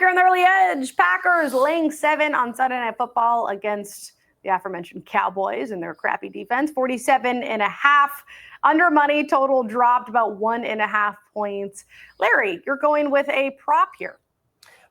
here on the early edge. Packers laying 7 on Sunday Night Football against the aforementioned Cowboys and their crappy defense. 47.5 under money. Total dropped about 1.5 points. Larry, you're going with a prop here.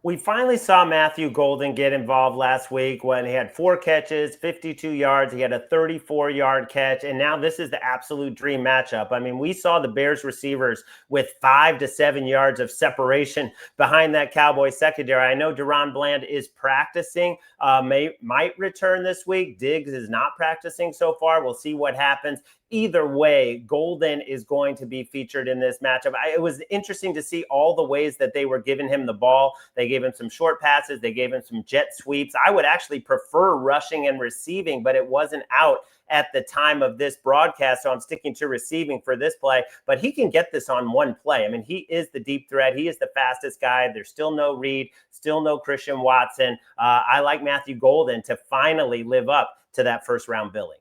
We finally saw Matthew Golden get involved last week when he had 4 catches, 52 yards. He had a 34-yard catch, and now this is the absolute dream matchup. I mean, we saw the Bears receivers with 5 to 7 yards of separation behind that Cowboys secondary. I know Deron Bland is practicing, might return this week. Diggs is not practicing so far. We'll see what happens. Either way, Golden is going to be featured in this matchup. It was interesting to see all the ways that they were giving him the ball. They gave him some short passes. They gave him some jet sweeps. I would actually prefer rushing and receiving, but it wasn't out at the time of this broadcast, so I'm sticking to receiving for this play. But he can get this on one play. I mean, he is the deep threat. He is the fastest guy. There's still no Reed, still no Christian Watson. I like Matthew Golden to finally live up to that first-round billing.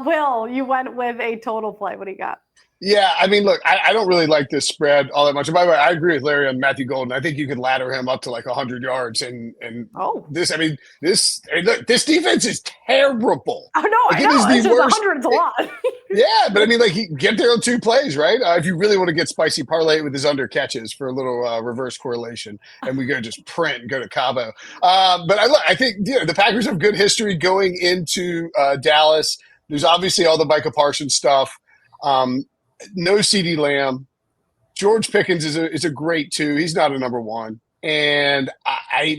Will, you went with a total play. What do you got? Yeah, I mean, look, I don't really like this spread all that much. And by the way, I agree with Larry on Matthew Golden. I think you could ladder him up to like 100 yards. And this, I mean, this defense is terrible. Oh, no, like, I know. It is the worst. 100's a lot. Yeah, but I mean, like, he get there on 2 plays, right? If you really want to get spicy, parlay it with his under catches for a little reverse correlation, and we go just print and go to Cabo. But I think the Packers have good history going into Dallas. There's obviously all the Micah Parsons stuff. No CeeDee Lamb. George Pickens is a great 2. He's not a number 1. And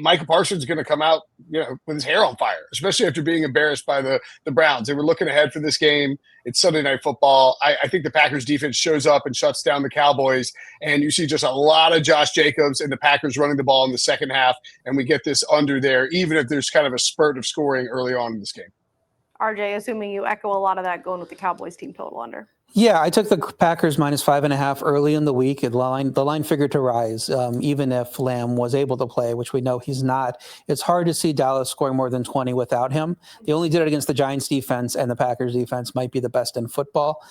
Micah Parsons is going to come out, with his hair on fire, especially after being embarrassed by the Browns. They were looking ahead for this game. It's Sunday Night Football. I think the Packers defense shows up and shuts down the Cowboys, and you see just a lot of Josh Jacobs and the Packers running the ball in the second half, and we get this under there, even if there's kind of a spurt of scoring early on in this game. RJ, assuming you echo a lot of that, going with the Cowboys team total under. Yeah, I took the Packers minus 5.5 early in the week. The line figured to rise, even if Lamb was able to play, which we know he's not. It's hard to see Dallas scoring more than 20 without him. They only did it against the Giants defense, and the Packers defense might be the best in football.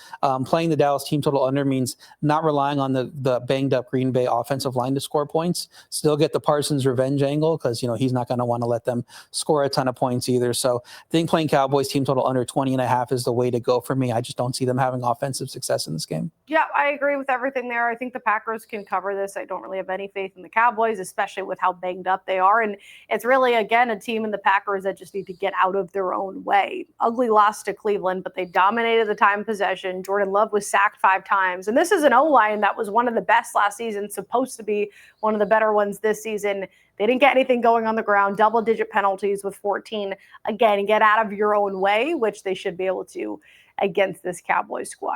Playing the Dallas team total under means not relying on the banged up Green Bay offensive line to score points. Still get the Parsons revenge angle because he's not going to want to let them score a ton of points either. So I think playing Cowboys team total under 20.5 is the way to go for me. I just don't see them having offensive success in this game. Yeah, I agree with everything there. I think the Packers can cover this. I don't really have any faith in the Cowboys, especially with how banged up they are. And it's really, again, a team in the Packers that just need to get out of their own way. Ugly loss to Cleveland, but they dominated the time possession. Jordan Love was sacked 5 times. And this is an O-line that was one of the best last season, supposed to be one of the better ones this season. They didn't get anything going on the ground, double-digit penalties with 14. Again, get out of your own way, which they should be able to against this Cowboys squad.